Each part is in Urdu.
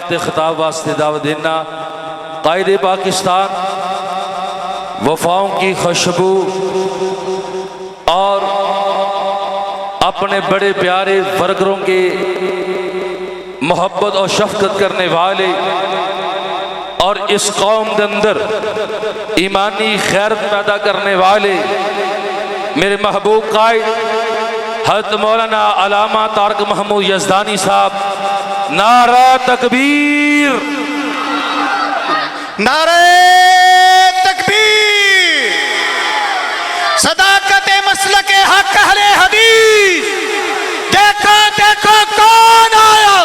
وقت خطاب واسطے دعوت دینا قائد پاکستان وفاؤں کی خوشبو اور اپنے بڑے پیارے ورکروں کے محبت اور شفقت کرنے والے اور اس قوم کے اندر ایمانی خیرت پیدا کرنے والے میرے محبوب قائد حضرت مولانا علامہ طارق محمود یزدانی صاحب، نعرہ تکبیر، نعرہ تکبیر، صداقت مسلک حق اہل حدیث، دیکھو دیکھو کون آیا،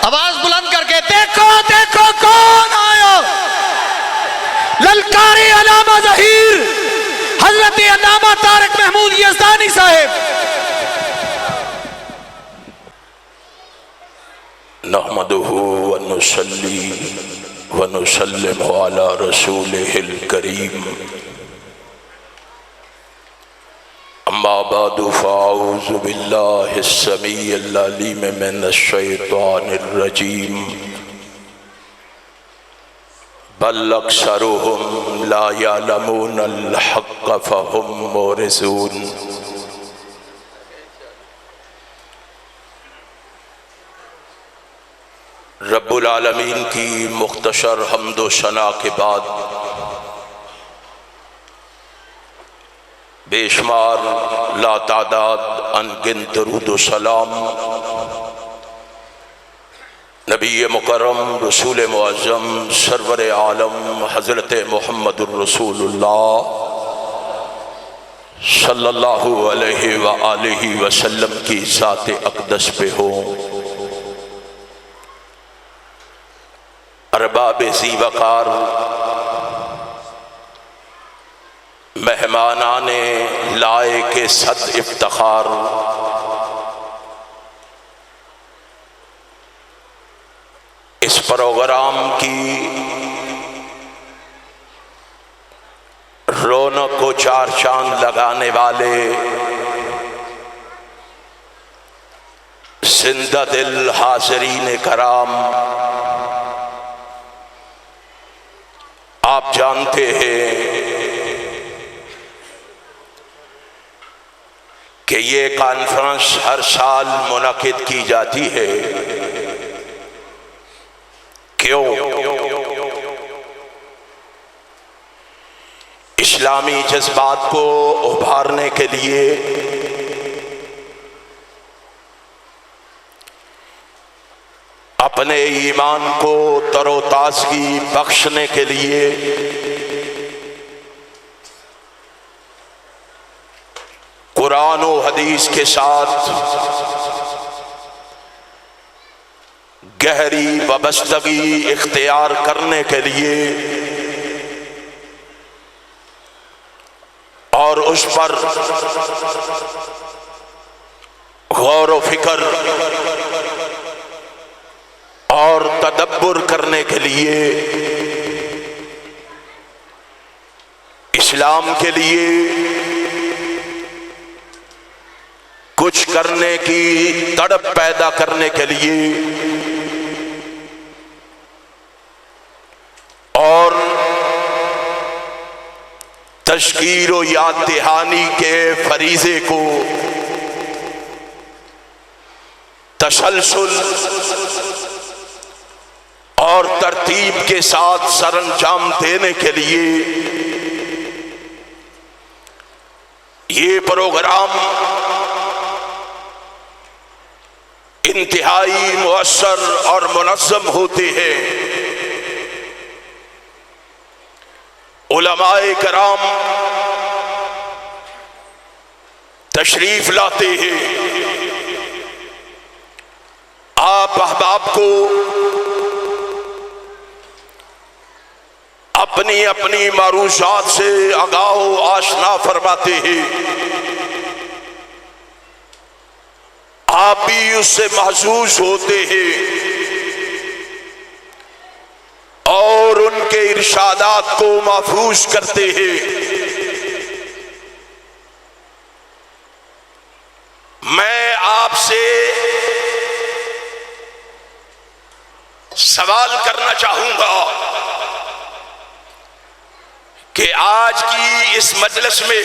آواز بلند کر کے دیکھو دیکھو کون آیا، للکاری علامہ ظہیر حضرت علامہ طارق محمود یزدانی صاحب۔ نحمدہ ونصلی ونسلم علی رسولہ الکریم، اما بعد فاعوذ باللہ السمیع العلیم من الشیطان الرجیم، بل اکثرهم لا یعلمون الحق فهم معرضون۔ رب العالمین کی مختصر حمد و ثنا کے بعد بے شمار لا تعداد انگنت درود و سلام نبی مکرم رسول معظم سرور عالم حضرت محمد الرسول اللہ صلی اللہ علیہ وآلہ وسلم کی ذات اقدس پہ ہوں۔ ارباب ذی وقار، مہمانان لائق صد افتخار، اس پروگرام کی رونق کو چار چاند لگانے والے زندہ دل حاضرین کرام، آپ جانتے ہیں کہ یہ کانفرنس ہر سال منعقد کی جاتی ہے۔ کیوں؟ اسلامی جذبات کو ابھارنے کے لیے، اپنے ایمان کو تر و تازگی بخشنے کے لیے، قرآن و حدیث کے ساتھ گہری وابستگی اختیار کرنے کے لیے اور اس پر غور و فکر اور تدبر کرنے کے لیے، اسلام کے لیے کچھ کرنے کی تڑپ پیدا کرنے کے لیے اور تشکیر و یاد دہانی کے فریضے کو تسلسل اور ترتیب کے ساتھ سر انجام دینے کے لیے یہ پروگرام انتہائی مؤثر اور منظم ہوتے ہیں۔ علماء کرام تشریف لاتے ہیں، آپ احباب کو اپنی اپنی معروضات سے آگاہ و آشنا فرماتے ہیں، آپ بھی اس سے محظوظ ہوتے ہیں اور ان کے ارشادات کو محفوظ کرتے ہیں۔ میں آپ سے سوال کرنا چاہوں گا کہ آج کی اس مجلس میں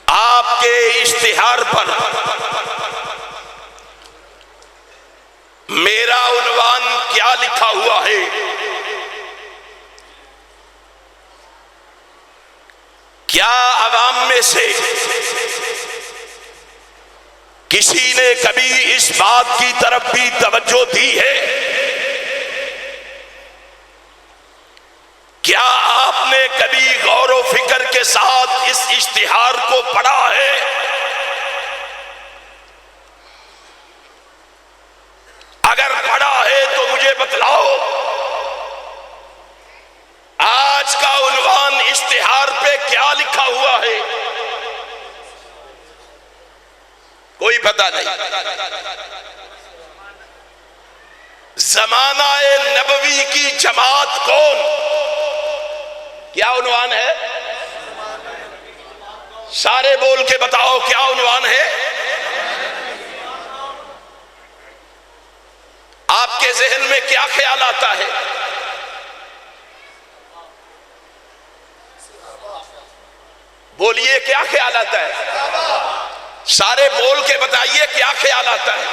آپ کے اشتہار پر میرا عنوان کیا لکھا ہوا ہے؟ کیا عوام میں سے کسی نے کبھی اس بات کی طرف بھی توجہ دی ہے؟ کیا آپ نے کبھی غور و فکر کے ساتھ اس اشتہار کو پڑھا ہے؟ اگر پڑھا ہے تو مجھے بتلاؤ، آج کا عنوان اشتہار پہ کیا لکھا ہوا ہے؟ کوئی پتہ نہیں۔ زمانہ نبوی کی جماعت کون؟ کیا عنوان ہے؟ سارے بول کے بتاؤ کیا عنوان ہے؟ آپ کے ذہن میں کیا خیال آتا ہے؟ بولیے کیا خیال آتا ہے؟ سارے بول کے بتائیے کیا خیال آتا ہے؟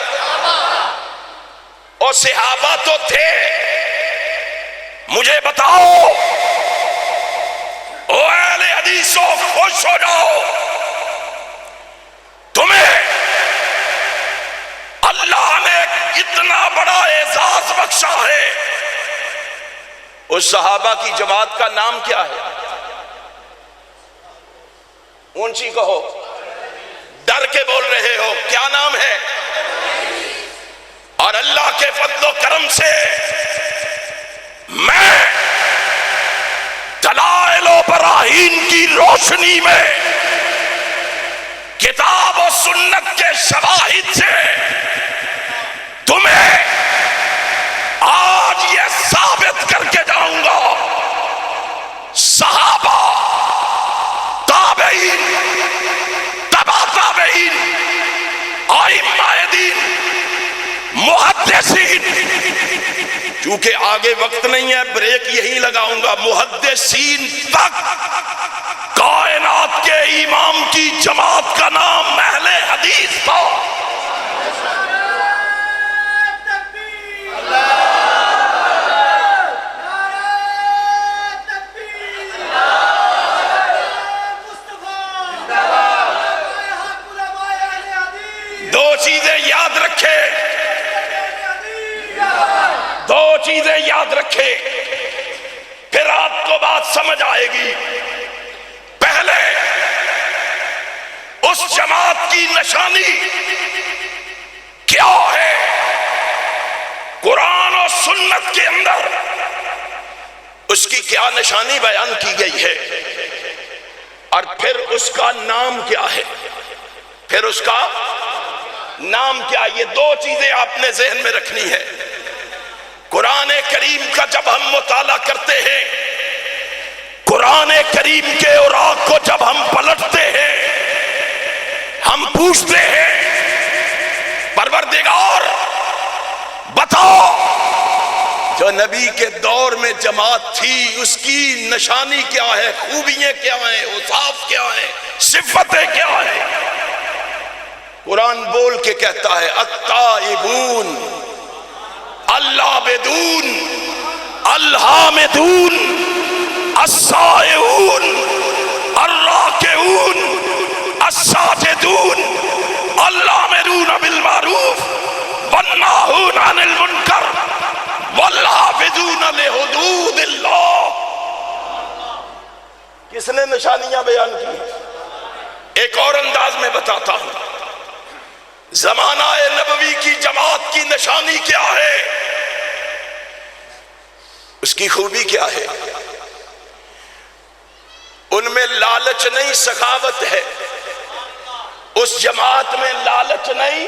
اور صحابہ تو تھے، مجھے بتاؤ، او اہل حدیثو خوش ہو جاؤ، تمہیں اللہ نے اتنا بڑا اعزاز بخشا ہے، اس صحابہ کی جماعت کا نام کیا ہے؟ اونچی کہو، ڈر کے بول رہے ہو، کیا نام ہے؟ اور اللہ کے فضل و کرم سے میں دلائل و براہین کی روشنی میں کتاب و سنت کے شواہد سے تمہیں آج یہ ثابت کر کے جاؤں گا، صحابہ، تابعین، تبع تابعین، ائمہ دین، محدثین، چونکہ آگے وقت نہیں ہے بریک یہی لگاؤں گا، محدثین تک کائنات کے امام کی جماعت کا نام اہل حدیث تھا۔ دو چیزیں یاد رکھے، دو چیزیں یاد رکھے، پھر آپ کو بات سمجھ آئے گی۔ پہلے اس جماعت کی نشانی کیا ہے؟ قرآن و سنت کے اندر اس کی کیا نشانی بیان کی گئی ہے، اور پھر اس کا نام کیا ہے، پھر اس کا نام کیا؟ یہ دو چیزیں آپ نے ذہن میں رکھنی ہے۔ قرآن کریم کا جب ہم مطالعہ کرتے ہیں، قرآن کریم کے اوراق کو جب ہم پلٹتے ہیں، ہم پوچھتے ہیں پروردگار بتاؤ جو نبی کے دور میں جماعت تھی اس کی نشانی کیا ہے، خوبیاں کیا ہیں، اوصاف کیا ہیں، صفتیں کیا ہیں؟ قرآن بول کے کہتا ہے التائبون العابدون الحامدون السائحون الراکعون الساجدون الآمرون بالمعروف والناہون عن المنکر والحافظون لحدود اللہ۔ کس نے نشانیاں بیان کی؟ ایک اور انداز میں بتاتا ہوں، زمانہ نبوی کی جماعت کی نشانی کیا ہے، اس کی خوبی کیا ہے؟ ان میں لالچ نہیں، سخاوت ہے۔ اس جماعت میں لالچ نہیں،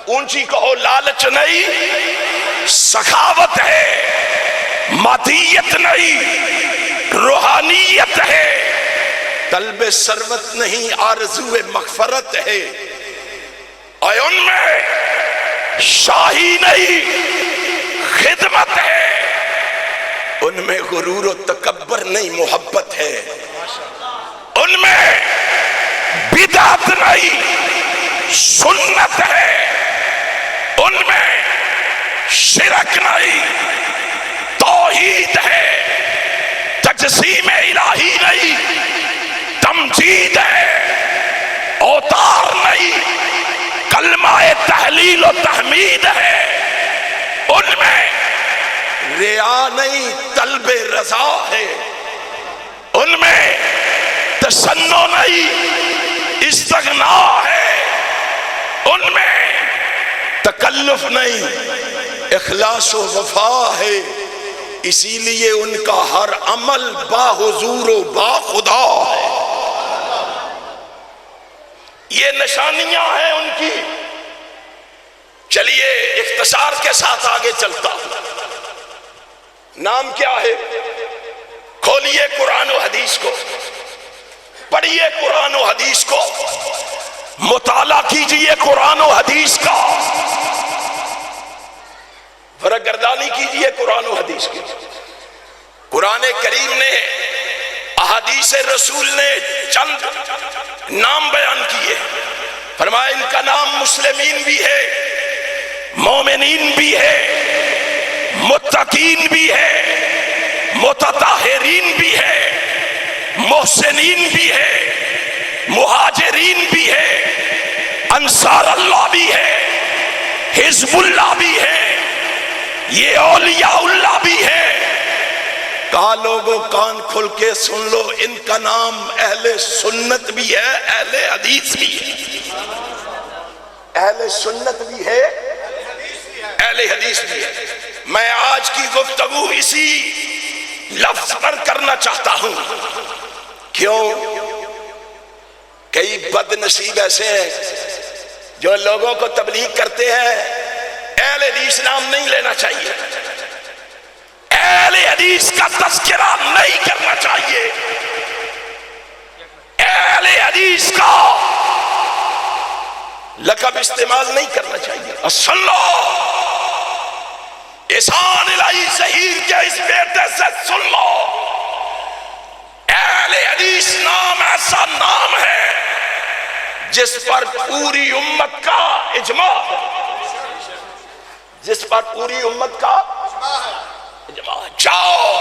اونچی کہو، لالچ نہیں، سخاوت ہے، مادیت نہیں، روحانیت ہے، طلب ثروت نہیں، آرزو مغفرت ہے، اور ان میں شاہی نہیں خدمت ہے، ان میں غرور و تکبر نہیں محبت ہے، ان میں بدعت نہیں سنت ہے، ان میں شرک نہیں توحید ہے، تجسیم الہی نہیں تمجید ہے، اوتار نہیں کلمہ تحلیل و تحمید ہے، ان میں ریا نہیں طلب رضا ہے، ان میں تسنع نہیں استغنا ہے، ان میں تکلف نہیں اخلاص و وفا ہے، اسی لیے ان کا ہر عمل با حضور و با خدا ہے۔ یہ نشانیاں ہیں ان کی۔ چلیے اختصار کے ساتھ آگے چلتا ہوں۔ نام کیا ہے؟ کھولیے قرآن و حدیث کو، پڑھیے قرآن و حدیث کو، مطالعہ کیجئے قرآن و حدیث کا، فرق گردانی کیجئے قرآن و حدیث کی۔ قرآن کریم نے، احادیث رسول نے چند نام بیان کیے، فرمایا ان کا نام مسلمین بھی ہے، مومنین بھی ہے، متقین بھی ہے، متطہرین بھی ہے، محسنین بھی ہے، مہاجرین بھی ہے، انصار اللہ بھی ہے، حزب اللہ بھی ہے، یہ اولیاء اللہ بھی ہے۔ کہا لوگوں کان کھل کے سن لو، ان کا نام اہل سنت بھی ہے، اہل حدیث بھی ہے، اہل سنت بھی ہے، اہل حدیث بھی ہے۔ میں آج کی گفتگو اسی لفظ پر کرنا چاہتا ہوں۔ کیوں؟ کئی بد نصیب ایسے ہیں جو لوگوں کو تبلیغ کرتے ہیں اہل حدیث نام نہیں لینا چاہیے، اہل حدیث کا تذکرہ نہیں کرنا چاہیے، اہل حدیث کا لقب استعمال نہیں کرنا چاہیے۔ سن لو، احسان الہی ظہیر کے اس بیٹے سے سن لو، اہل حدیث نام ایسا نام ہے جس پر پوری امت کا اجماع ہے، جس پر پوری امت کا اجماع۔ جاؤ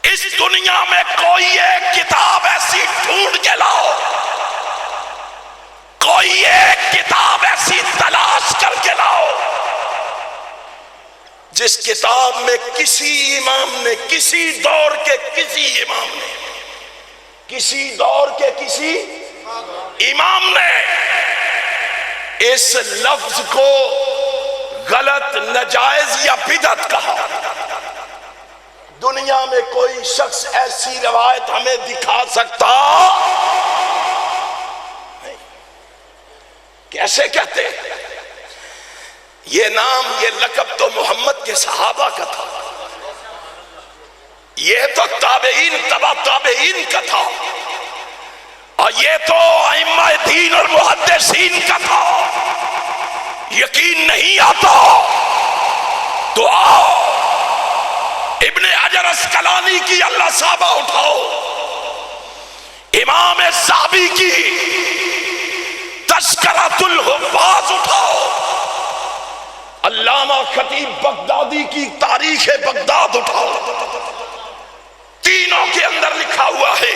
اس دنیا میں کوئی ایک کتاب ایسی ڈھونڈ کے لاؤ، کوئی ایک کتاب ایسی تلاش کر کے لاؤ جس کتاب میں کسی امام نے، کسی دور کے کسی امام نے، کسی دور کے کسی امام نے اس لفظ کو غلط، ناجائز یا بدعت کہا۔ دنیا میں کوئی شخص ایسی روایت ہمیں دکھا سکتا نہیں۔ کیسے کہتے ہیں؟ یہ نام، یہ لقب تو محمد کے صحابہ کا تھا، یہ تو تابعین تبع تابعین کا تھا، اور یہ تو ائمہ دین اور محدثین کا تھا۔ یقین نہیں آتا تو آؤ ابن حجر اسقلانی کی اللہ صحابہ اٹھاؤ، امام ذہبی کی تذکرۃ الحفاظ اٹھاؤ، علامہ خطیب بغدادی کی تاریخ بغداد اٹھاؤ، تینوں کے اندر لکھا ہوا ہے۔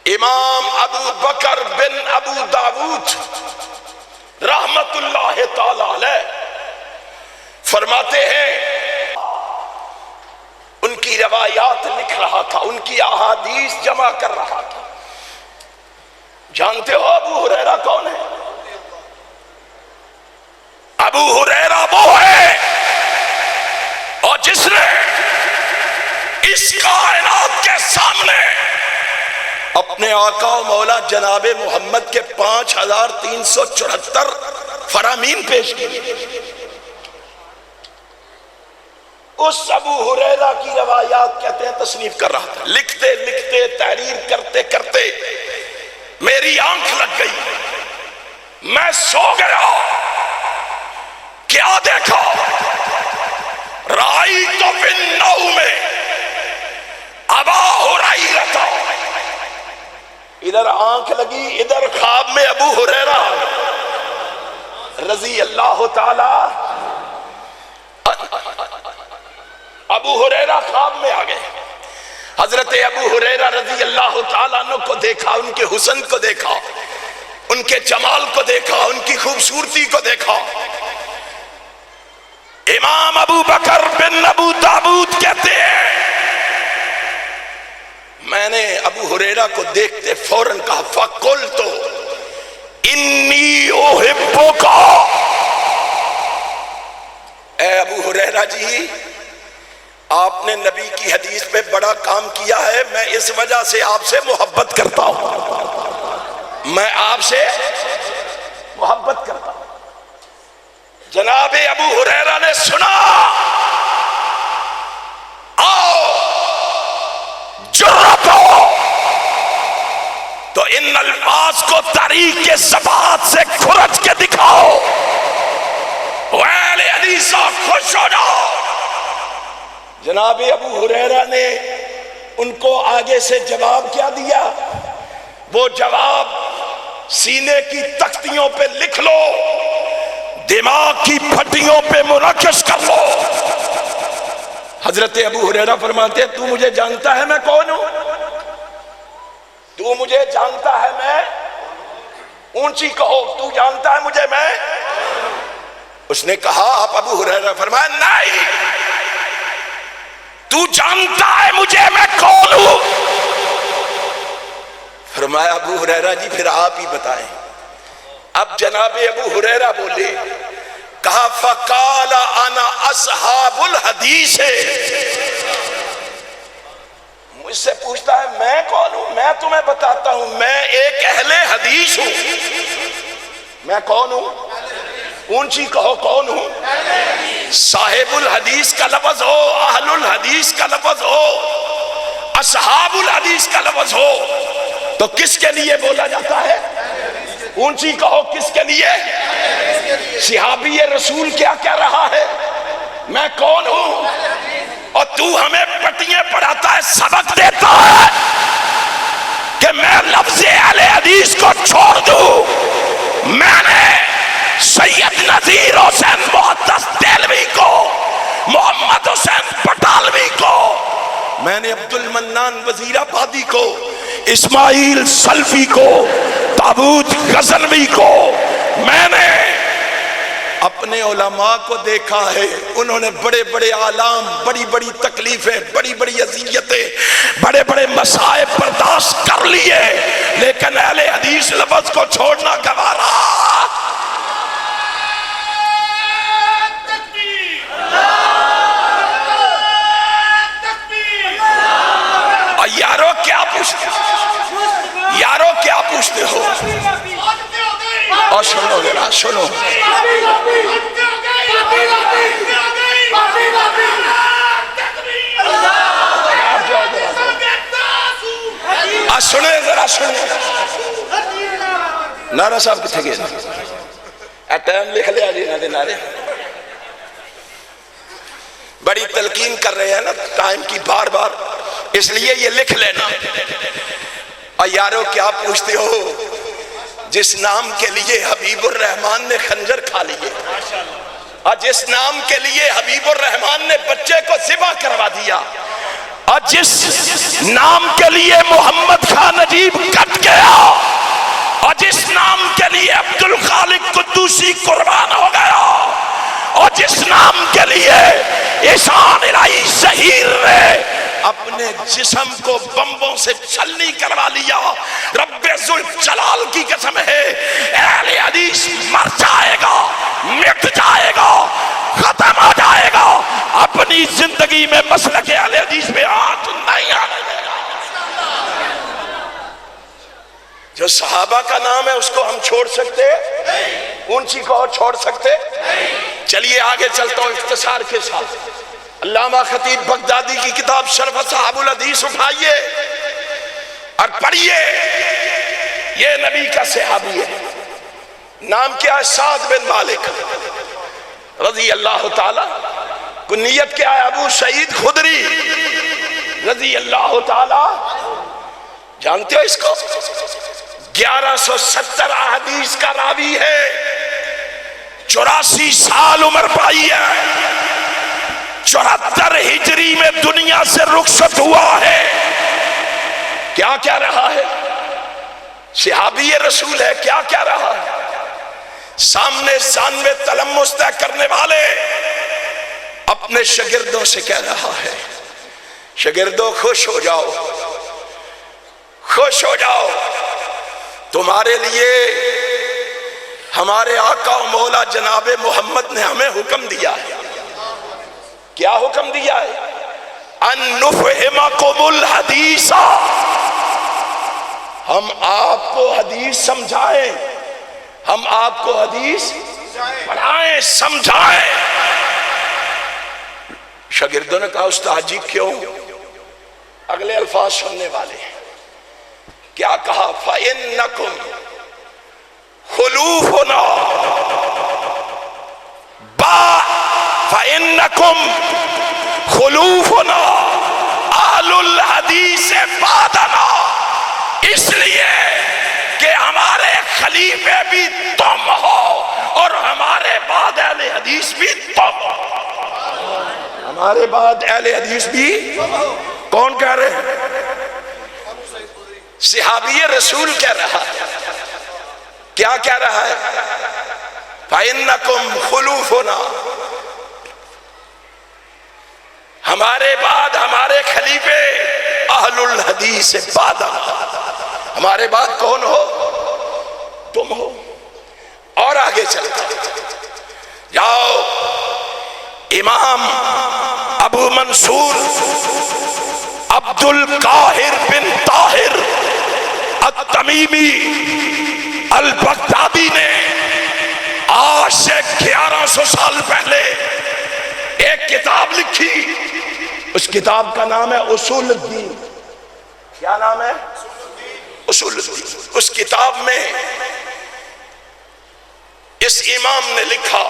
امام ابو بکر بن ابو داود رحمت اللہ تعالی علیہ فرماتے ہیں، ان کی روایات لکھ رہا تھا، ان کی احادیث جمع کر رہا تھا۔ جانتے ہو ابو ہریرہ کون ہے؟ ابو ہریرہ وہ ہے اور جس نے اس کائنات کے سامنے اپنے آقا و مولا جناب محمد کے 5374 فرامین پیش کی۔ اس ابو ہریرہ کی روایات کہتے ہیں تصنیف کر رہا تھا، لکھتے لکھتے تحریر کرتے کرتے میری آنکھ لگ گئی، میں سو گیا، کیا دیکھا؟ رأیت فی النوم ابا ہریرہ، ادھر آنکھ لگی، ادھر خواب میں ابو ہریرہ رضی اللہ تعالی، ابو ہریرہ خواب میں آ گئے۔ حضرت ابو ہریرہ رضی اللہ تعالیٰ عنہ کو دیکھا، ان کے حسن کو دیکھا، ان کے جمال کو دیکھا، ان کی خوبصورتی کو دیکھا۔ امام ابو بکر بن ابو داؤد کہتے ہیں میں نے ابو ہریرہ کو دیکھتے فوراً کہا فَقُلْتُ إِنِّي أُحِبُّكَ، اے ابو ہریرہ جی، آپ نے نبی کی حدیث پہ بڑا کام کیا ہے، میں اس وجہ سے آپ سے محبت کرتا ہوں، میں آپ سے محبت کرتا ہوں۔ جناب ابو ہریرہ نے سنا، آؤ جرأت ہو تو ان الفاظ کو تاریخ کے صفحات سے کھرچ کے دکھاؤ، اہل حدیثہ خوش ہو جاؤ۔ جناب ابو ہریرہ نے ان کو آگے سے جواب کیا دیا؟ وہ جواب سینے کی تختیوں پہ لکھ لو، دماغ کی پھٹیوں پہ منعکس کر لو۔ حضرت ابو ہریرہ فرماتے ہیں تو مجھے جانتا ہے میں کون ہوں؟ تو مجھے جانتا ہے میں، اونچی کہو تو جانتا ہے مجھے میں؟ اس نے کہا، آپ ابو ہریرہ فرمایا نہیں، تو جانتا ہے مجھے میں کون ہوں؟ فرمایا ابو ہریرہ جی پھر آپ ہی بتائیں۔ اب جناب ابو ہریرہ بولے، کہا فقال انا اصحاب الحدیث، مجھ سے پوچھتا ہے میں کون ہوں؟ میں تمہیں بتاتا ہوں، میں ایک اہل حدیث ہوں۔ میں کون ہوں؟ اونچی کہو کون ہوں؟ صاحب الحدیث کا لفظ ہو، اہل الحدیث کا لفظ ہو، اصحاب الحدیث کا لفظ ہو تو کس کے لیے بولا جاتا ہے؟ اونچی کہو کس کے لیے؟ صحابی رسول کیا کہہ رہا ہے؟ میں کون ہوں؟ اور تو ہمیں پٹیاں پڑھاتا ہے، سبق دیتا ہے کہ میں لفظ اہل حدیث کو چھوڑ دوں۔ میں نے سید نذیر حسین محدث دہلوی کو، محمد حسین پٹالوی کو، میں نے عبد المنان وزیر آبادی کو، اسماعیل سلفی کو، تابوت غزنوی کو، میں نے اپنے علماء کو دیکھا ہے، انہوں نے بڑے بڑے آلام، بڑی بڑی تکلیفیں، بڑی بڑی اذیتیں، بڑے بڑے مصائب برداشت کر لیے، لیکن اہل حدیث لفظ کو چھوڑنا گوارا۔ یارو کیا پوچھتے ہو؟ یارو کیا پوچھتے ہو؟ اور سنو ذرا سنو، سنے ذرا سنے، نعرہ صاحب کتنے گئے؟ ٹائم لکھ لیا جی نہ دے نعرے، بڑی تلقین کر رہے ہیں نا ٹائم کی بار بار، اس لیے یہ لکھ لینا۔ اور یارو کیا پوچھتے ہو؟ جس نام کے لیے حبیب الرحمان نے خنجر کھا لیے، اور جس نام کے لیے حبیب الرحمان نے بچے کو ذبح کروا دیا، اور جس نام کے لیے محمد خان نجیب کٹ گیا، اور جس نام کے لیے عبد الخالق قدوسی قربان ہو گیا، اور جس نام کے لیے احسان الہی شہیر نے اپنے جسم کو بمبوں سے چھلنی کروا لیا، رب ذوالجلال کی قسم ہے اہل حدیث مر جائے گا، مٹ جائے گا، ختم ہو جائے گا، اپنی زندگی میں مسلک اہل حدیث پہ ہاتھ نہیں آنے دے گا۔ جو صحابہ کا نام ہے اس کو ہم چھوڑ سکتے؟ اونچی کو چھوڑ سکتے؟ چلیے آگے چلتا ہوں اختصار کے ساتھ۔ علامہ خطیب بغدادی کی کتاب شرف اصحاب الحدیث اٹھائیے اور پڑھیے، یہ نبی کا صحابی ہے، نام کیا ہے؟ سعد بن مالک رضی اللہ تعالی. کنیت کیا ہے؟ ابو سعید خدری رضی اللہ تعالی. جانتے ہو اس کو؟ 1170 احادیث کا راوی ہے. 84 سال عمر پائی ہے. 74 ہجری میں دنیا سے رخصت ہوا ہے. کیا کیا رہا ہے؟ صحابی رسول ہے. کیا کیا رہا ہے؟ سامنے سامنے تلمس طے کرنے والے اپنے شاگردوں سے کہہ رہا ہے، شاگردوں خوش ہو جاؤ، خوش ہو جاؤ، تمہارے لیے ہمارے آقا و مولا جناب محمد نے ہمیں حکم دیا ہے. کیا حکم دیا ہے؟ ان نفہمکم الحدیث، ہم آپ کو حدیث سمجھائیں، ہم آپ کو حدیث پڑھائیں، سمجھائیں. شاگردوں نے کہا استاد جی کیوں؟ اگلے الفاظ سننے والے ہیں. کیا کہا؟ فَإِنَّكُمْ خُلُوفُنَا فَإِنَّكُمْ خُلُوفُنَا اہل الحدیث بعدنا، اس لیے کہ ہمارے خلیفے بھی تم ہو اور ہمارے بعد اہل حدیث بھی تم ہو. ہمارے بعد اہل حدیث بھی کون کہہ رہے ہیں؟ صحابی رسول کہہ رہا ہے. کیا کہہ رہا ہے؟ فَإِنَّكُمْ خُلُوفُنَا، ہمارے بعد ہمارے خلیفے اہل الحدیث بعدنا، ہمارے بعد کون ہو؟ تم ہو. اور آگے چلتا جاؤ. امام ابو منصور عبد القاہر بن طاہر التمیمی البغدادی نے آج سے 1100 سال پہلے ایک کتاب لکھی. اس کتاب کا نام ہے اصول الدین. کیا نام ہے؟ اصول الدین. اس کتاب میں اس امام نے لکھا،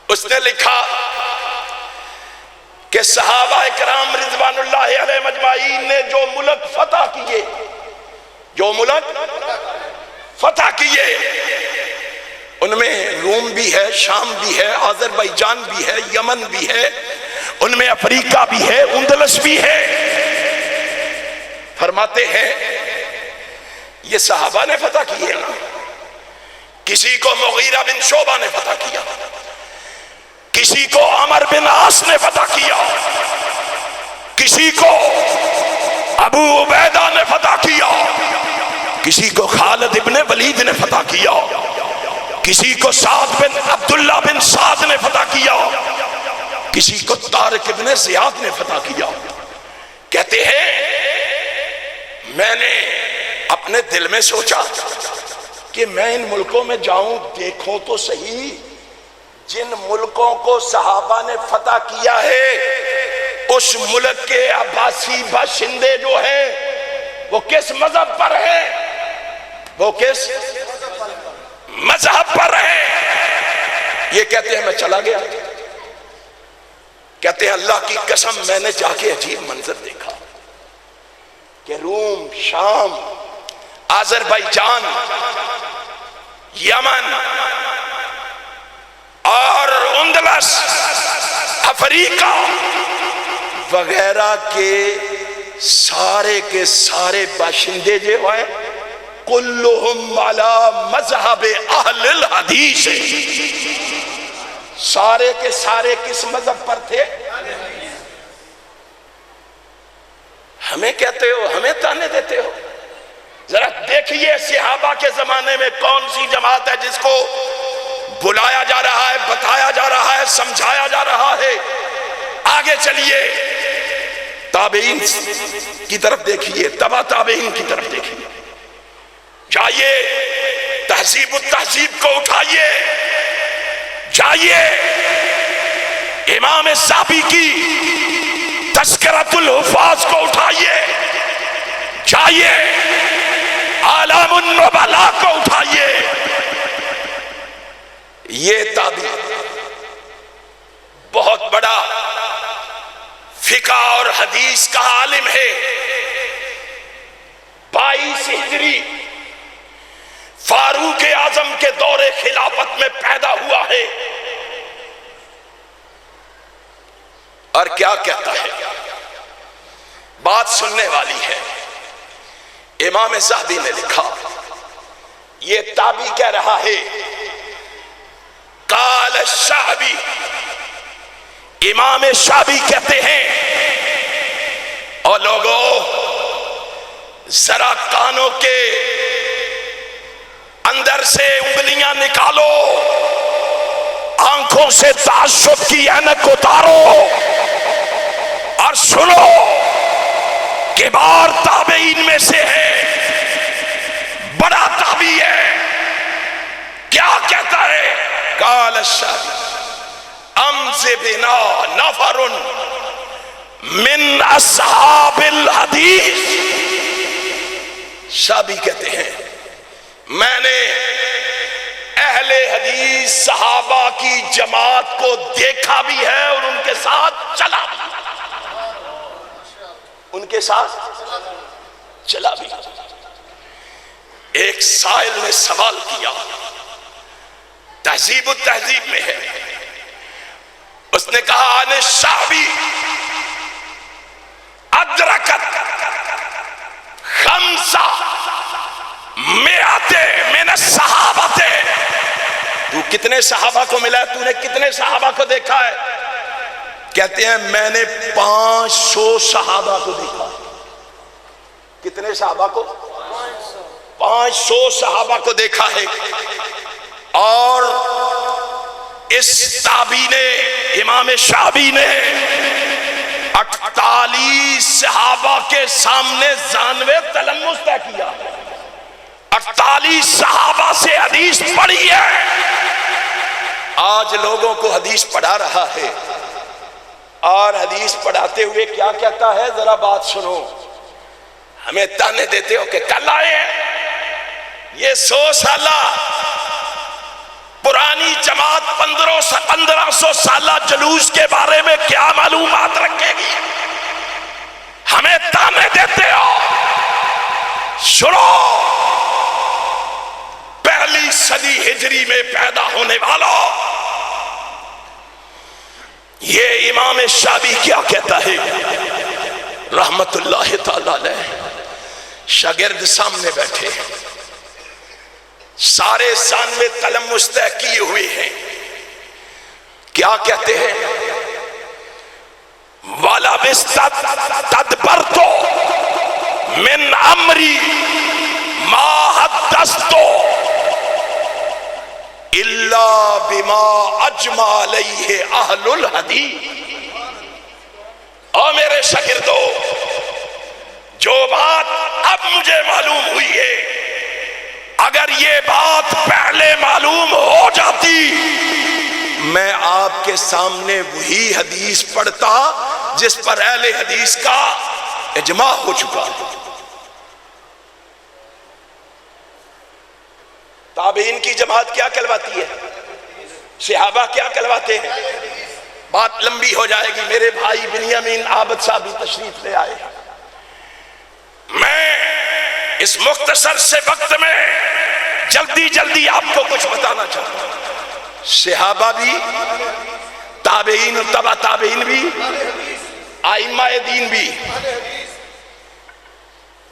اس نے لکھا کہ صحابہ کرام رضوان اللہ علیہ مجمعین نے جو ملک فتح کیے، جو ملک فتح کیے، ان میں روم بھی ہے، شام بھی ہے، آذربائیجان بھی ہے، یمن بھی ہے، ان میں افریقہ بھی ہے، اندلس بھی ہے. فرماتے ہیں یہ صحابہ نے فتح کیے نا. کسی کو مغیرہ بن شعبہ نے فتح کیا، کسی کو عمر بن عاص نے فتح کیا، کسی کو ابو عبیدہ نے فتح کیا، کسی کو خالد ابن ولید نے فتح کیا، کسی کو سعد بن عبداللہ بن سعد نے فتح کیا، کسی کو طارق ابن زیاد نے فتح کیا. کہتے ہیں میں نے اپنے دل میں سوچا کہ میں ان ملکوں میں جاؤں، دیکھوں تو صحیح جن ملکوں کو صحابہ نے فتح کیا ہے اس ملک کے عباسی باشندے جو ہیں وہ کس مذہب پر ہیں؟ وہ کس مذہب پر ہیں؟ یہ کہتے ہیں میں چلا گیا، کہتے ہیں اللہ کی قسم میں نے جا کے عجیب منظر دیکھا کہ روم، شام، آذربائیجان، یمن اور اندلس، افریقہ وغیرہ کے سارے باشندے جو ہیں کلہم علی مذہب اہل الحدیث، سارے کے سارے کس مذہب پر تھے؟ ہمیں کہتے ہو، ہمیں تانے دیتے ہو. ذرا دیکھیے صحابہ کے زمانے میں کون سی جماعت ہے جس کو بلایا جا رہا ہے، بتایا جا رہا ہے، سمجھایا جا رہا ہے. آگے چلیے تابعین کی طرف دیکھیے، تبع تابعین کی طرف دیکھیے. جائیے تہذیب التہذیب کو اٹھائیے، جائیے امام ذہبی کی تذکرۃ الحفاظ کو اٹھائیے، جائیے اعلام النبلاء کو اٹھائیے، یہ تابعی بہت بڑا فقہ اور حدیث کا عالم ہے. 22 ہجری فاروق اعظم کے دور خلافت میں پیدا ہوا ہے. اور کیا کہتا ہے؟ بات سننے والی ہے. امام ذہبی نے لکھا، یہ تابعی کہہ رہا ہے، قال الشعبی، امام شعبی کہتے ہیں، اور لوگوں ذرا کانوں کے اندر سے انگلیاں نکالو، آنکھوں سے تعصب کی اینک اتارو اور سنو، کبار تابعین میں سے ہے، بڑا تابعی ہے. کیا کہتا ہے؟ قال الشعبی امز بنا نفر من اصحاب الحدیث. شعبی کہتے ہیں میں نے اہل حدیث صحابہ کی جماعت کو دیکھا بھی ہے اور ان کے ساتھ چلا بھی، ان کے ساتھ چلا بھی. ایک سائل نے سوال کیا، تہذیب التہذیب میں ہے، اس نے کہا ان شعبی ادرکت خمسہ مئات من الصحابت. تو کتنے صحابہ کو ملا ہے؟ تو نے کتنے صحابہ کو دیکھا ہے؟ کہتے ہیں میں نے 500 صحابہ کو دیکھا. کتنے صحابہ کو؟ 500 صحابہ کو دیکھا ہے. اور اس تابعی نے، امام شعبی نے 48 صحابہ کے سامنے زانوے تلمس طے کیا. 48 صحابہ سے حدیث پڑھی ہے. آج لوگوں کو حدیث پڑھا رہا ہے، اور حدیث پڑھاتے ہوئے کیا کہتا ہے؟ ذرا بات سنو. ہمیں تانے دیتے ہو کہ کل آئے ہیں. یہ 100 سالہ پرانی جماعت 1500 سالہ جلوس کے بارے میں کیا معلومات رکھے گی؟ ہمیں تانے دیتے ہو. سنو، پہلی صدی ہجری میں پیدا ہونے والا یہ امام شعبی کیا کہتا ہے رحمت اللہ تعالی علیہ؟ شاگرد سامنے بیٹھے، سارے زانوے تلمس طے کیے ہوئے ہیں. کیا کہتے ہیں؟ والا تدبرت من امری ما حدثت الا بما اجمع علیہ اہل الحدیث. اور میرے شاگردو، جو بات اب مجھے معلوم ہوئی ہے، اگر یہ بات پہلے معلوم ہو جاتی، میں آپ کے سامنے وہی حدیث پڑھتا جس پر اہل حدیث کا اجماع ہو چکا. تابعین کی جماعت کیا کہلواتی ہے؟ صحابہ کیا کہلواتے ہیں؟ بات لمبی ہو جائے گی. میرے بھائی بنیامین عابد صاحب بھی تشریف لے آئے. میں اس مختصر سے وقت میں جلدی جلدی آپ کو کچھ بتانا چاہتا ہوں. صحابہ بھی، تابعین و تبع تابعین بھی، ائمہ دین بھی.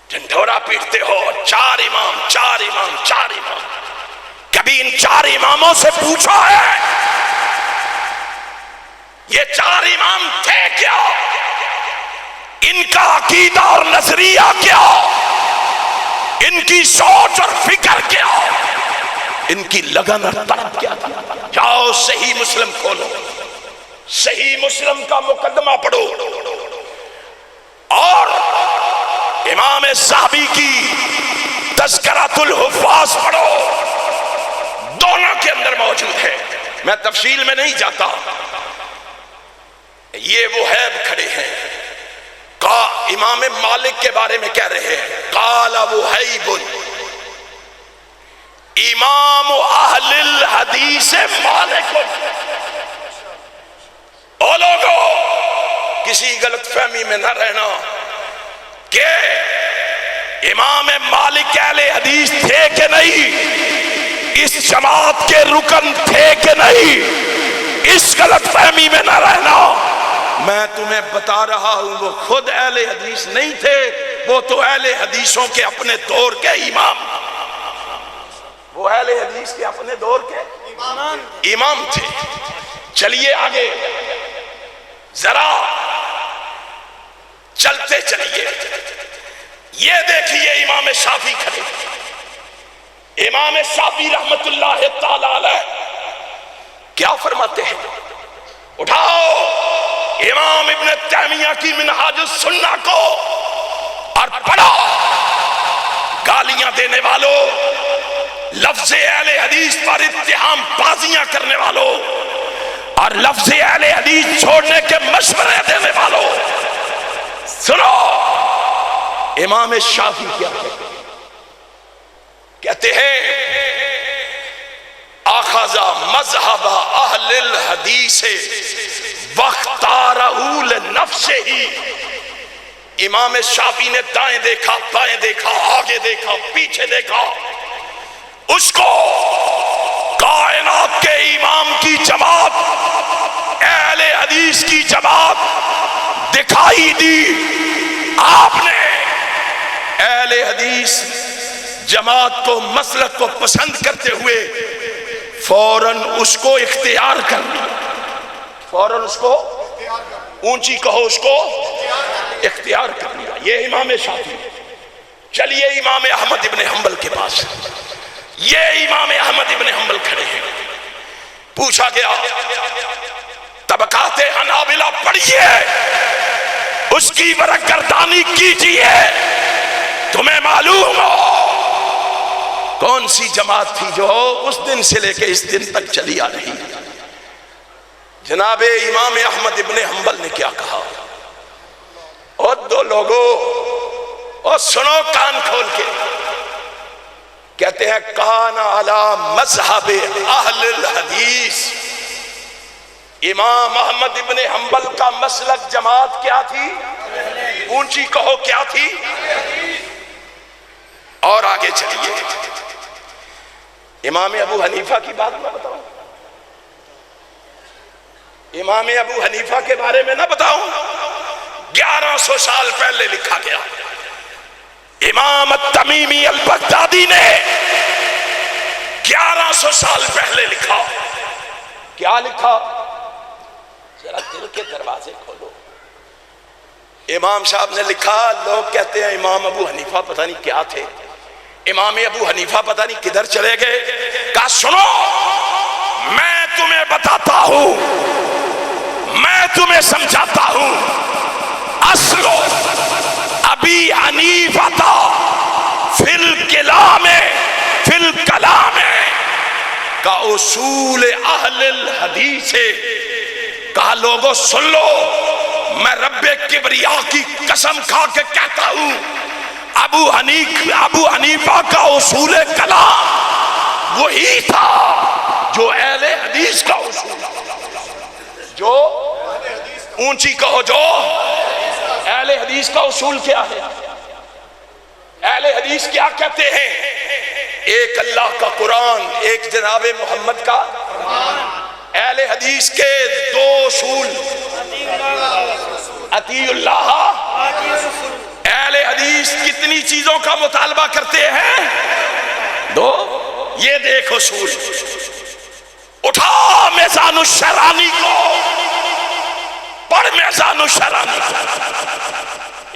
ڈنڈورا پیٹتے ہو 4 امام 4 امام 4 امام. کبھی ان 4 اماموں سے پوچھا ہے یہ 4 امام تھے کیا؟ ان کا عقیدہ اور نظریہ کیا؟ ان کی سوچ اور فکر کیا؟ ان کی لگن اور طلب کیا تھی؟ جاؤ صحیح مسلم کھولو، صحیح مسلم کا مقدمہ پڑھو، اور امام ذہبی کی تذکرۃ الحفاظ پڑھو. دونوں کے اندر موجود ہے. میں تفصیل میں نہیں جاتا. یہ وہیب کھڑے ہیں، امام مالک کے بارے میں کہہ رہے ہیں قال وہیب امام اہل الحدیث مالک۔ او لوگو کسی غلط فہمی میں نہ رہنا کہ امام مالک اہل حدیث تھے کہ نہیں، اس جماعت کے رکن تھے کہ نہیں، اس غلط فہمی میں نہ رہنا۔ میں تمہیں بتا رہا ہوں وہ خود اہل حدیث نہیں تھے، وہ تو اہل حدیثوں کے اپنے دور کے امام، وہ اہل حدیث کے اپنے دور کے امام تھے۔ چلیے آگے ذرا چلتے چلیے، یہ دیکھیے امام شافعی کھڑے، امام شافعی رحمت اللہ تعالی علیہ کیا فرماتے ہیں؟ اٹھاؤ امام ابن تیمیہ کی منہاج السنہ کو اور پڑھو، گالیاں دینے والوں، لفظ اہل حدیث پر اتہام بازیاں کرنے والوں اور لفظ اہل حدیث چھوڑنے کے مشورے دینے والوں، سنو امام شافعی کیا کہتے ہیں؟ اخذ مذہب اہل الحدیث واختارہ لنفسہ۔ امام شافعی نے دائیں دیکھا، بائیں دیکھا، آگے دیکھا، پیچھے دیکھا، اس کو کائنات کے امام کی جماعت، اہل حدیث کی جماعت دکھائی دی۔ آپ نے اہل حدیث جماعت کو، مسلک کو پسند کرتے ہوئے فوراً اس کو اختیار کر لیا، فوراً اس کو اونچی کہو، اس کو اختیار کر لیا۔ یہ امام شافعی۔ چلیے امام احمد ابن حنبل کے پاس، یہ امام احمد ابن حنبل کھڑے ہیں۔ پوچھا گیا طبقات حنابلہ پڑھیے، اس کی برگردانی کیجیے، تمہیں معلوم ہو کون سی جماعت تھی جو اس دن سے لے کے اس دن تک چلی آ رہی ہے؟ جناب امام احمد ابن حنبل نے کیا کہا؟ اور دو لوگوں اور سنو کان کھول کے، کہتے ہیں کان علی مذہب اہل الحدیث۔ امام احمد ابن حنبل کا مسلک جماعت کیا تھی؟ اونچی کہو کیا تھی؟ اور آگے چلیے امام ابو حنیفہ کی بات میں بتاؤں، امام ابو حنیفہ کے بارے میں نہ بتاؤں؟ 1100 سال پہلے لکھا گیا، امام التمیمی البغدادی نے 1100 سال پہلے لکھا۔ کیا لکھا؟ ذرا دل کے دروازے کھولو۔ امام صاحب نے لکھا، لوگ کہتے ہیں امام ابو حنیفہ پتہ نہیں کیا تھے، امام ابو حنیفہ پتہ نہیں کدھر چلے گئے۔ کہا سنو میں تمہیں بتاتا ہوں، میں تمہیں سمجھاتا ہوں، اصلو ابی حنیفہ فی الکلام کا اصول اہل الحدیث۔ کہا لوگوں سن لو، میں رب کبریا کی قسم کھا کے کہتا ہوں، ابو حنیفہ کا اصول کلام وہی تھا جو اہل حدیث کا اصول، جو اونچی کہو، جو اہل حدیث کا اصول کیا ہے؟ اہل حدیث کیا کہتے ہیں؟ ایک اللہ کا قرآن، ایک جناب محمد کا اہل حدیث کے دو اصول، اطیع اللہ۔ اہل حدیث کتنی چیزوں کا مطالبہ کرتے ہیں؟ دو۔ یہ دیکھ اصول، اٹھا میزان الشرانی کو، پڑھ میزان الشرانی۔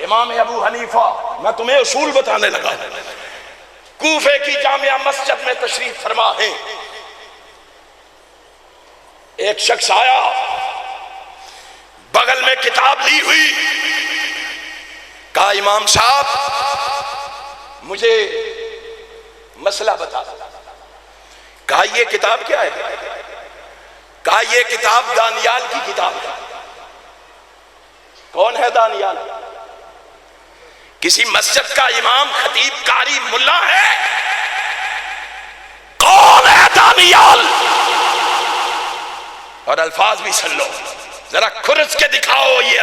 امام ابو حنیفہ، میں تمہیں اصول بتانے لگا، کوفے کی جامعہ مسجد میں تشریف فرما ہے۔ ایک شخص آیا، بغل میں کتاب لی ہوئی، کہا امام صاحب مجھے مسئلہ بتا۔ کہا یہ کتاب کیا ہے؟ کہا یہ کتاب دانیال کی کتاب ہے۔ کون ہے دانیال؟ کسی مسجد کا امام، خطیب، قاری، ملا ہے؟ کون ہے دانیال؟ اور الفاظ بھی سن لو، ذرا کھرچ کے دکھاؤ یہ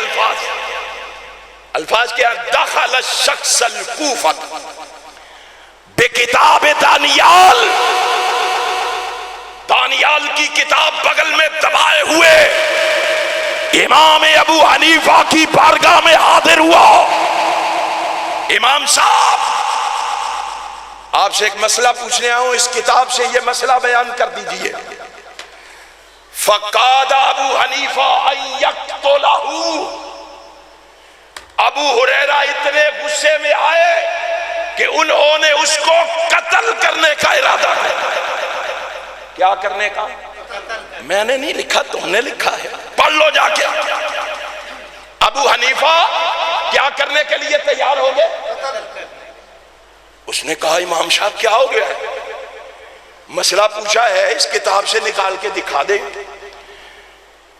الفاظ کیا؟ دخل الشخص الکوفۃ بکتاب دانیال، دانیال کی کتاب بغل میں دبائے ہوئے امام ابو حنیفہ کی بارگاہ میں حاضر ہوا۔ امام صاحب، آپ سے ایک مسئلہ پوچھنے آیا ہوں، اس کتاب سے یہ مسئلہ بیان کر دیجئے۔ فقاد ابو حنیفہ ان یقتلہ، ابو ہریرہ اتنے غصے میں آئے کہ انہوں نے اس کو قتل کرنے کا ارادہ کیا۔ کیا کرنے کا؟ میں نے نہیں لکھا، تم نے لکھا ہے، پڑھ لو جا کے۔ ابو حنیفہ کیا کرنے کے لیے تیار ہو گئے؟ اس نے کہا امام صاحب کیا ہو گیا ہے؟ مسئلہ پوچھا ہے، اس کتاب سے نکال کے دکھا دے۔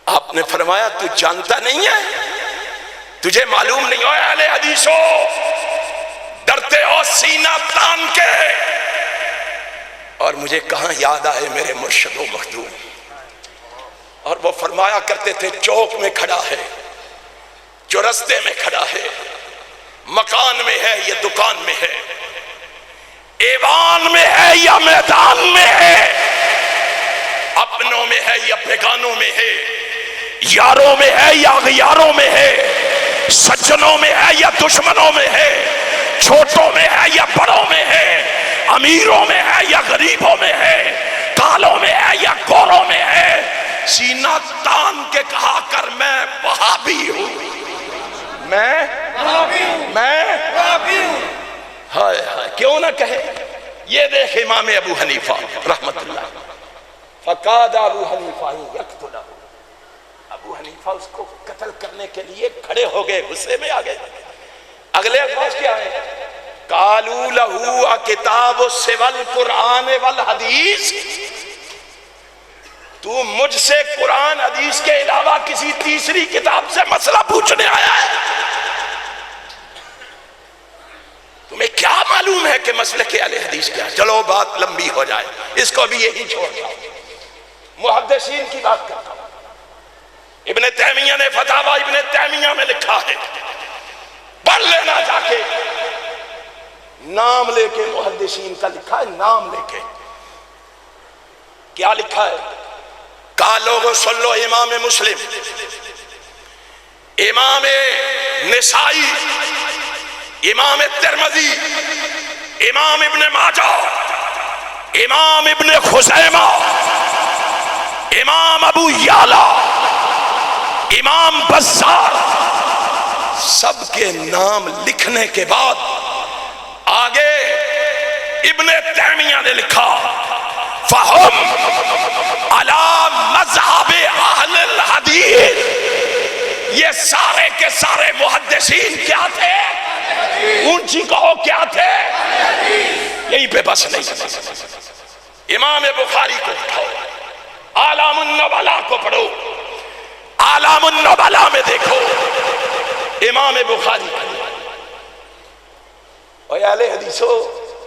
آپ نے فرمایا تو جانتا نہیں ہے، تجھے معلوم نہیں ہو اہل حدیثو، ڈرتے ہو سینہ تان کے۔ اور مجھے کہاں یاد آئے میرے مرشد و مخدوم، اور وہ فرمایا کرتے تھے چوک میں کھڑا ہے، چورستے میں کھڑا ہے، مکان میں ہے یا دکان میں ہے، ایوان میں ہے یا میدان میں ہے، اپنوں میں ہے یا بیگانوں میں ہے، یاروں میں ہے یا غیاروں میں ہے، سجنوں میں ہے یا دشمنوں میں ہے، چھوٹوں میں ہے یا بڑوں میں ہے، امیروں میں ہے یا غریبوں میں ہے، کالوں میں ہے یا گوروں میں ہے، سینہ تان کے کہا کر میں وہابی ہوں، میں وہابی ہوں۔ ہائے ہائے، کیوں نہ کہے؟ یہ دیکھ امام ابو حنیفہ رحمت اللہ، فقاد ابو حنیفہ یقتلہ، ابو حنیفہ اس کو قتل کرنے کے لیے کھڑے ہو گئے، غصے میں آ گئے۔ اگلے الفاظ کیا ہیں؟ قالوا لہ کتاب سوی القرآن والحدیث، تو مجھ سے قرآن حدیث کے علاوہ کسی تیسری کتاب سے مسئلہ پوچھنے آیا ہے؟ تمہیں کیا معلوم ہے کہ مسلک اہل حدیث کیا ہے؟ چلو بات لمبی ہو جائے، اس کو بھی یہی چھوڑ جاؤ۔ محدثین کی بات کرتا ہوں، ابن تیمیہ نے فتاوی ابن تیمیہ میں لکھا ہے، پڑھ لینا جا کے، نام لے کے محدثین کا لکھا ہے، نام لے کے۔ کیا لکھا ہے؟ کہا لوگوں سن لو، امام مسلم، امام نسائی، امام ترمذی، امام ابن ماجہ، امام ابن خزیمہ، امام ابو یعلا، امام بزار، سب کے نام لکھنے کے بعد آگے ابن تیمیہ نے لکھا فَهُمْ عَلَى مَذْهَبِ أَهْلِ الْحَدِيثِ، یہ سارے کے سارے محدثین کیا تھے؟ اونچی کہو کیا تھے؟ یہیں پہ بس نہیں، امام بخاری کو اٹھاؤ، اعلام النبلاء کو پڑھو، اعلام النبلاء میں دیکھو امام بخاری کو۔ اور اہل حدیثو،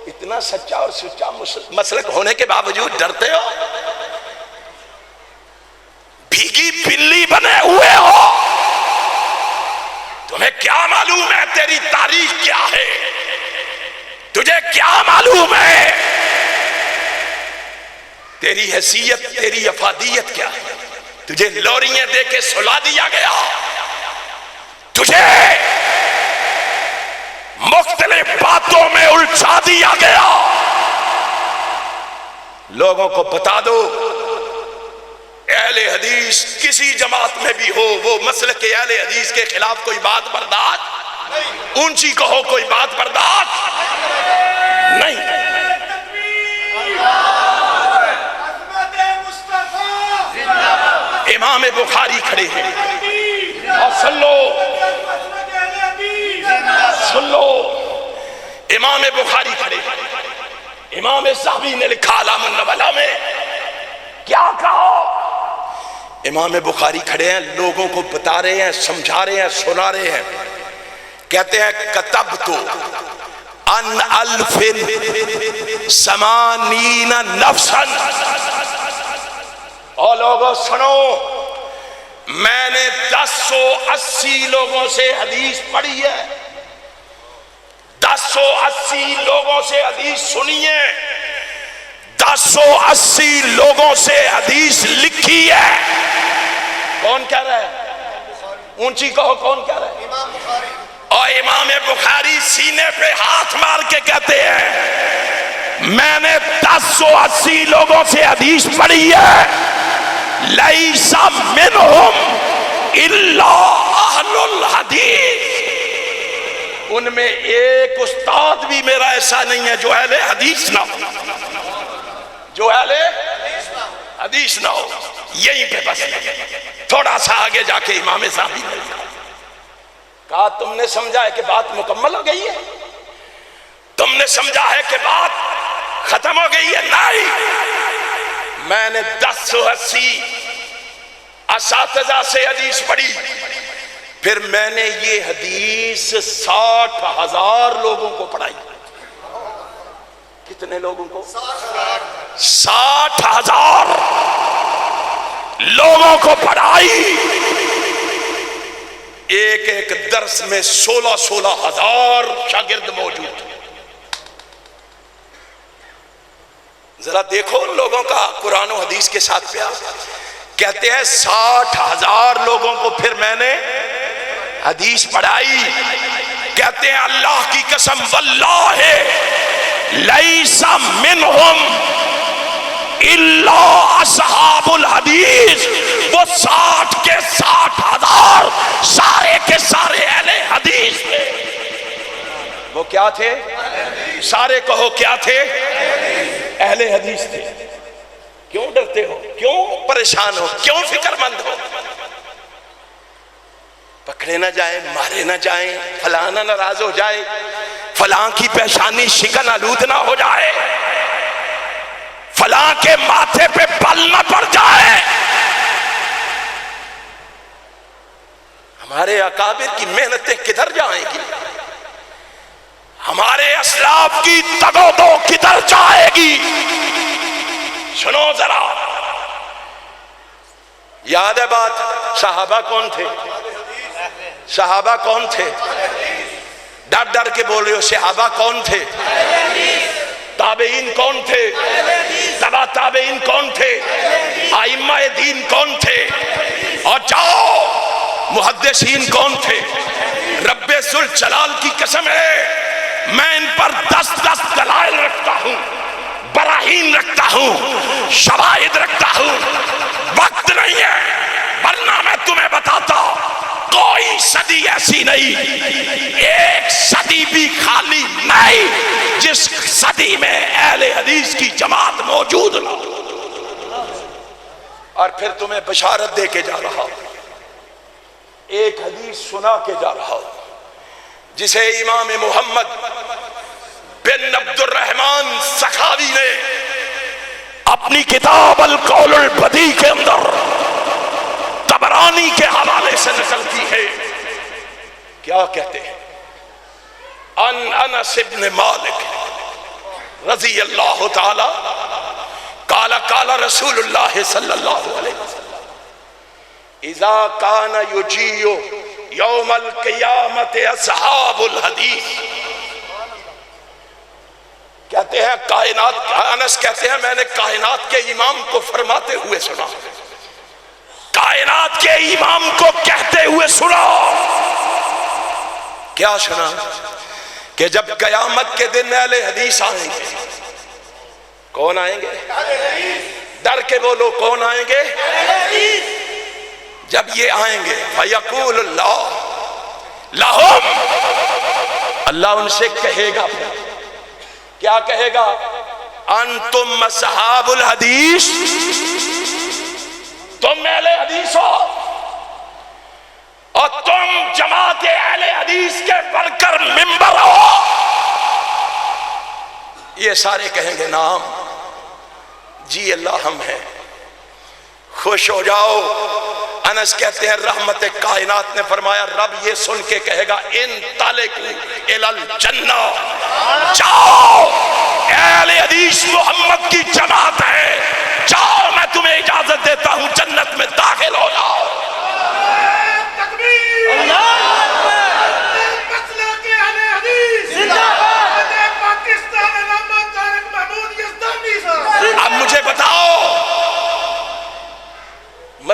اتنا سچا اور سچا مسلک ہونے کے باوجود ڈرتے ہو، بھیگی بلی بنے ہوئے ہو، تمہیں کیا معلوم ہے تیری تاریخ کیا ہے؟ تجھے کیا معلوم ہے تیری حیثیت، تیری افادیت کیا ہے؟ تجھے لوریاں دے کے سلا دیا گیا، تجھے مختلف باتوں میں الجھا دیا گیا۔ لوگوں کو بتا دو اہل حدیث کسی جماعت میں بھی ہو، وہ مسلک اہل حدیث کے خلاف کوئی بات برداشت، اونچی کہو کوئی بات برداشت نہیں۔ امام بخاری کھڑے ہیں، اور سن لو سن لو، امام بخاری کھڑے ہیں، امام صحابی نے لکھا اعلام النبلاء میں، کیا کہا؟ امام بخاری کھڑے ہیں، لوگوں کو بتا رہے ہیں، سمجھا رہے ہیں، سنا رہے ہیں، کہتے ہیں کتبت ان الف ثمانین نفسا، اور لوگوں سنو، میں نے 1080 لوگوں سے حدیث پڑھی ہے، 1080 لوگوں سے حدیث سنی ہے، 1080 لوگوں سے حدیث لکھی ہے۔ کون کہہ رہا ہے؟ اونچی کہو، کون کہہ رہا ہے؟ امام بخاری۔ اور امام بخاری سینے پہ ہاتھ مار کے کہتے ہیں میں نے 1080 لوگوں سے حدیث پڑھی ہے، لیس منہم الا اہل الحدیث، ان میں ایک استاد بھی میرا ایسا نہیں ہے جو اہل حدیث نہ ہو، جو اہل حدیث نہ ہو۔ یہیں پہ بس تھوڑا سا آگے جا کے امام صاحبی نے کہا تم نے سمجھا ہے کہ بات مکمل ہو گئی ہے، تم نے سمجھا ہے کہ بات ختم ہو گئی ہے؟ نہیں، میں نے 1080 اساتذہ سے حدیث پڑھی، پھر میں نے یہ حدیث 60,000 لوگوں کو پڑھائی۔ کتنے لوگوں کو؟ 60,000 لوگوں کو پڑھائی۔ ایک ایک درس میں 16,000 شاگرد موجود۔ ذرا دیکھو ان لوگوں کا قرآن و حدیث کے ساتھ پیار۔ کہتے ہیں 60,000 لوگوں کو پھر میں نے حدیث پڑھائی۔ کہتے ہیں اللہ کی قسم واللہ لیس منہم الا اصحاب الحدیث، وہ 60 کے 60,000 سارے کے سارے اہل حدیث تھے۔ وہ کیا تھے؟ سارے کہو کیا تھے؟ اہل حدیث تھے۔ کیوں ڈرتے ہو؟ کیوں پریشان ہو؟ کیوں فکر مند ہو؟ پکڑے نہ جائیں، مارے نہ جائیں، فلاں نہ ناراض ہو جائے، فلاں کی پیشانی شکن آلود نہ ہو جائے، فلاں کے ماتھے پہ بل نہ پڑ جائے۔ ہمارے اکابر کی محنتیں کدھر جائیں گی؟ ہمارے اسلاف کی تگودو کدھر جائے گی؟ سنو ذرا، یاد ہے بات؟ صحابہ کون تھے؟ صحابہ کون تھے؟ ڈر ڈر کے بول رہے ہو، صحابہ کون تھے؟ تابعین کون تھے؟ تبع تابعین کون تھے؟ ائمہ دین کون تھے؟ اور جاؤ محدثین کون تھے؟ رب ذوالجلال کی قسم ہے میں ان پر 10 دلائل رکھتا ہوں، براہین رکھتا ہوں، شواہد رکھتا ہوں، وقت نہیں ہے ورنہ میں تمہیں بتاتا کوئی صدی ایسی نہیں، ایک صدی بھی خالی نہیں جس صدی میں اہل حدیث کی جماعت موجود نہ ہو۔ اور پھر تمہیں بشارت دے کے جا رہا ہوں، ایک حدیث سنا کے جا رہا ہوں جسے امام محمد بن عبد الرحمن سخاوی نے اپنی کتاب القول البدیع کے اندر طبرانی کے حوالے سے نقل کی ہے۔ کیا کہتے ہیں؟ ان انس بن مالک رضی اللہ تعالی قال قال رسول اللہ صلی اللہ علیہ وسلم اذا کان یجیع یوم القیامت اصحاب الحدیث، کہتے ہیں کائنات، انس کہتے ہیں میں نے کائنات کے امام کو فرماتے ہوئے سنا، کائنات کے امام کو کہتے ہوئے سنا۔ کیا سنا؟ کہ جب قیامت کے دن اہل حدیث آئیں گے، کون آئیں گے؟ ڈر کے بولو، کون آئیں گے؟ جب یہ آئیں گے فیقول اللہ لہم، اللہ ان سے کہے گا، کیا کہے گا؟ انتم اصحاب الحدیث، تم اہل حدیث ہو اور تم جماعت اہل حدیث کے ورکر ممبر ہو۔ یہ سارے کہیں گے نام، جی اللہ ہم ہیں، خوش ہو جاؤ۔ انس کہتے ہیں رحمت کائنات نے فرمایا رب یہ سن کے کہے گا انطلقوا الی الجنہ، جاؤ اہل حدیث محمد کی جماعت ہے، جاؤ میں تمہیں اجازت دیتا ہوں جنت میں داخل ہو جاؤ۔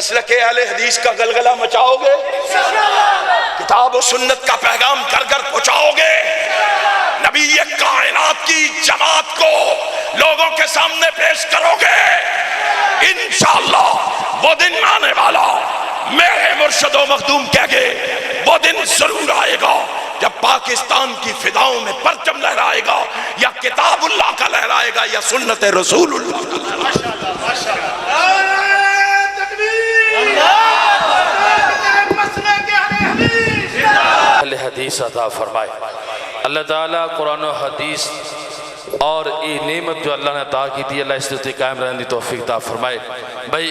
مسلک اہل حدیث کا گلگلہ مچاؤ گے؟ کتاب و سنت کا پیغام گھر گھر پہنچاؤ گے؟ نبی کائنات کی جماعت کو لوگوں کے سامنے پیش کرو گے؟ انشاءاللہ وہ دن آنے والا، میرے مرشد و مخدوم کہہ گئے وہ دن ضرور آئے گا جب پاکستان کی فضاؤں میں پرچم لہرائے گا، یا کتاب اللہ کا لہرائے گا یا سنت رسول اللہ کا لہرائے گا۔ اہل حدیث عطا فرمائے اللہ تعالیٰ۔ قرآن و حدیث اور یہ نعمت جو اللہ نے عطا کی تھی، اللہ اس سے قائم رہنے کی توفیق عطا فرمائے۔ بھائی